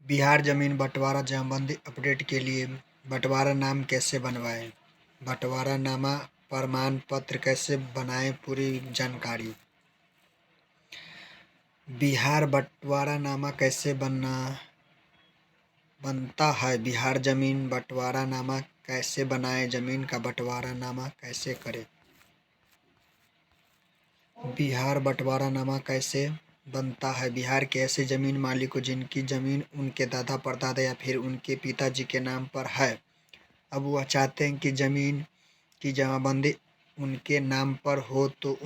बिहार जमीन बंटवारा जमाबंदी अपडेट के लिए बंटवारा नाम कैसे बनवाएं, बंटवारा नामा प्रमाण पत्र कैसे बनाएं, पूरी जानकारी। बिहार बंटवारा नामा कैसे बनता है, बिहार जमीन बंटवारा नामा कैसे बनाएं, जमीन का बंटवारा नामा कैसे करें। बिहार बंटवारा नामा कैसे बनता है। बिहार के ऐसे जमीन मालिकों जिनकी जमीन उनके दादा परदादा या फिर उनके पिताजी के नाम पर है, अब वह चाहते हैं कि जमीन की जमाबंदी उनके नाम पर हो तो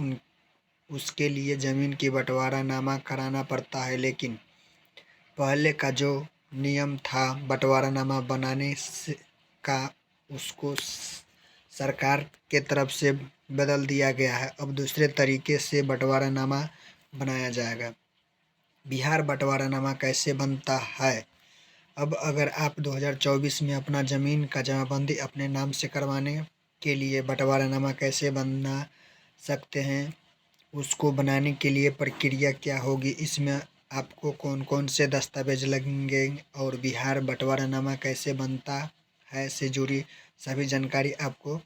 उसके लिए ज़मीन की बंटवारा नामा कराना पड़ता है। लेकिन पहले का जो नियम था बंटवारा नामा बनाने का, उसको सरकार के तरफ से बदल दिया गया है। अब दूसरे तरीके से बंटवारा नामा बनाया जाएगा। बिहार बंटवारा नामा कैसे बनता है। अब अगर आप 2024 में अपना ज़मीन का जमाबंदी अपने नाम से करवाने के लिए बंटवारा नामा कैसे बना सकते हैं, उसको बनाने के लिए प्रक्रिया क्या होगी, इसमें आपको कौन कौन से दस्तावेज लगेंगे और बिहार बंटवारा नामा कैसे बनता है से जुड़ी सभी जानकारी आपको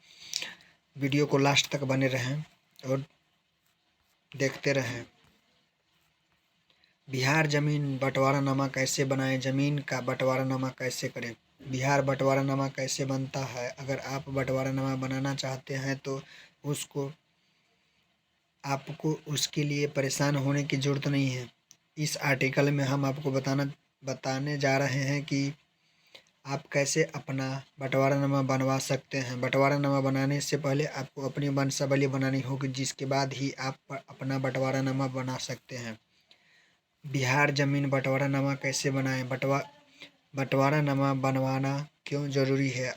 वीडियो को लास्ट तक बने रहें और देखते रहें। बिहार जमीन बंटवारा नामा कैसे बनाएं, ज़मीन का बंटवारा नामा कैसे करें। बिहार बंटवारा नामा कैसे बनता है। अगर आप बंटवारा नामा बनाना चाहते हैं तो आपको उसके लिए परेशान होने की ज़रूरत नहीं है। इस आर्टिकल में हम आपको बताने जा रहे हैं कि आप कैसे अपना बंटवारानामा बनवा सकते हैं। बंटवारानामा बनाने से पहले आपको अपनी वंशावली बनानी होगी, जिसके बाद ही आप अपना बंटवारानामा बना सकते हैं। बिहार जमीन बंटवारानामा कैसे बनाएं, बंटवारानामा बनवाना क्यों ज़रूरी है,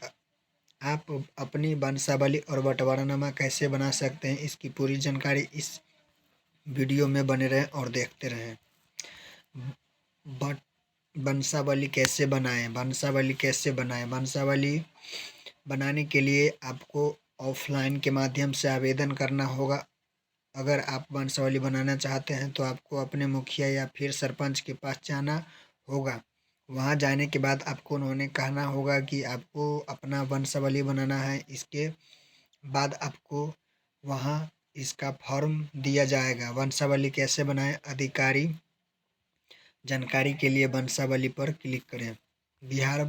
आप अपनी वंशावली और बंटवारानामा कैसे बना सकते हैं, इसकी पूरी जानकारी इस वीडियो में बने रहें और देखते रहें। वंशावली कैसे बनाएं, वंशावली बनाने के लिए आपको ऑफलाइन के माध्यम से आवेदन करना होगा। अगर आप वंशावली बनाना चाहते हैं तो आपको अपने मुखिया या फिर सरपंच के पास जाना होगा। वहां जाने के बाद आपको उन्होंने कहना होगा कि आपको अपना वंशावली बनाना है। इसके बाद आपको वहां इसका फॉर्म दिया जाएगा। वंशावली कैसे बनाएं, अधिकारी जानकारी के लिए वंशावली पर क्लिक करें। बिहार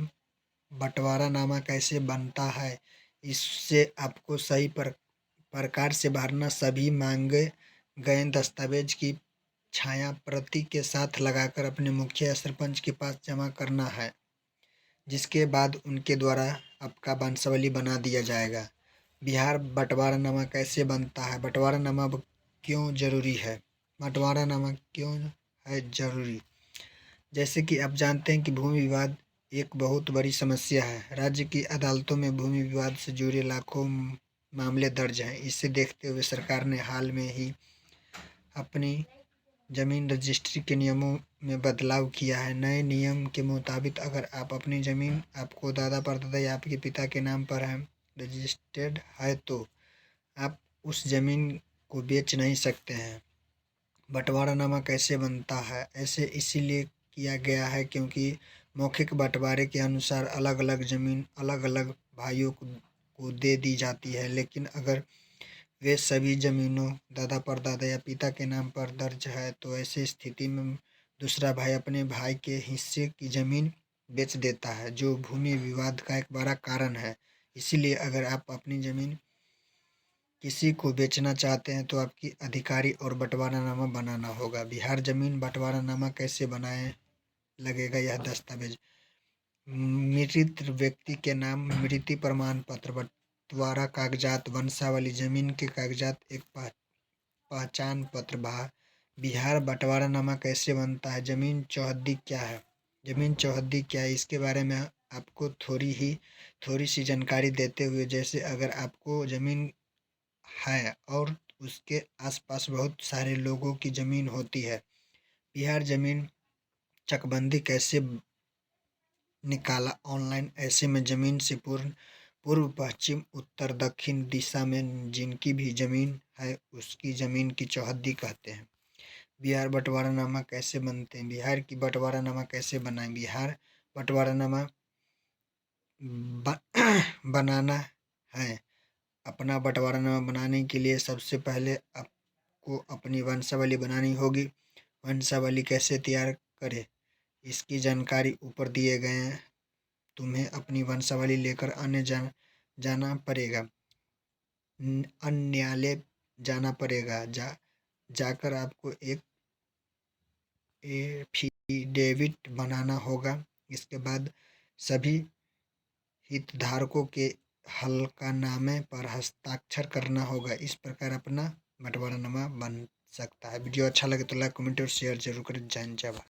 बंटवारा नामा कैसे बनता है, इससे आपको सही प्रकार से भरना, सभी मांगे गए दस्तावेज की छाया प्रति के साथ लगाकर अपने मुखिया या सरपंच के पास जमा करना है, जिसके बाद उनके द्वारा आपका वंशावली बना दिया जाएगा। बिहार बंटवारा नामा कैसे बनता है, बंटवारा नामा क्यों जरूरी है, बंटवारा नामा क्यों है जरूरी। जैसे कि आप जानते हैं कि भूमि विवाद एक बहुत बड़ी समस्या है। राज्य की अदालतों में भूमि विवाद से जुड़े लाखों मामले दर्ज हैं। इसे देखते हुए सरकार ने हाल में ही अपनी जमीन रजिस्ट्री के नियमों में बदलाव किया है। नए नियम के मुताबिक अगर आप अपनी ज़मीन आपको दादा परदादा या आपके पिता के नाम पर है, रजिस्टर्ड है, तो आप उस ज़मीन को बेच नहीं सकते हैं। बंटवारानामा कैसे बनता है, ऐसे इसीलिए किया गया है क्योंकि मौखिक बंटवारे के अनुसार अलग अलग ज़मीन अलग अलग भाइयों को दे दी जाती है। लेकिन अगर वे सभी ज़मीनों दादा परदादा या पिता के नाम पर दर्ज है तो ऐसी स्थिति में दूसरा भाई अपने भाई के हिस्से की ज़मीन बेच देता है, जो भूमि विवाद का एक बड़ा कारण है। इसीलिए अगर आप अपनी ज़मीन किसी को बेचना चाहते हैं तो आपकी अधिकारी और बंटवारानामा बनाना होगा। बिहार जमीन बंटवारानामा कैसे बनाए लगेगा यह दस्तावेज। मृत व्यक्ति के नाम मृत्यु प्रमाण पत्र, बंटवारा कागजात, वंशावली, जमीन के कागजात, एक पहचान पत्र। बिहार बंटवारानामा कैसे बनता है, जमीन चौहद्दी क्या है। जमीन चौहद्दी क्या है, इसके बारे में आपको थोड़ी सी जानकारी देते हुए, जैसे अगर आपको ज़मीन है और उसके आसपास बहुत सारे लोगों की ज़मीन होती है। बिहार ज़मीन चकबंदी कैसे निकाला ऑनलाइन। ऐसे में ज़मीन से पूर्व पश्चिम उत्तर दक्षिण दिशा में जिनकी भी ज़मीन है उसकी ज़मीन की चौहद्दी कहते हैं। बिहार बंटवारानामा कैसे बनते हैं, बिहार की बंटवारानामा कैसे बनाएं। बिहार बंटवारानामा बनाना है। अपना बंटवारानामा बनाने के लिए सबसे पहले आपको अपनी वंशावली बनानी होगी। वंशावली कैसे तैयार करें, इसकी जानकारी ऊपर दिए गए हैं। तुम्हें अपनी वंशावली लेकर जाना पड़ेगा, न्यायालय जाना पड़ेगा। जाकर आपको एक एफिडेविट बनाना होगा। इसके बाद सभी हितधारकों के हलफनामे पर हस्ताक्षर करना होगा। इस प्रकार अपना बंटवारानामा बन सकता है। वीडियो अच्छा लगे तो लाइक, कमेंट और शेयर जरूर करें। जय हिंद, जय भारत।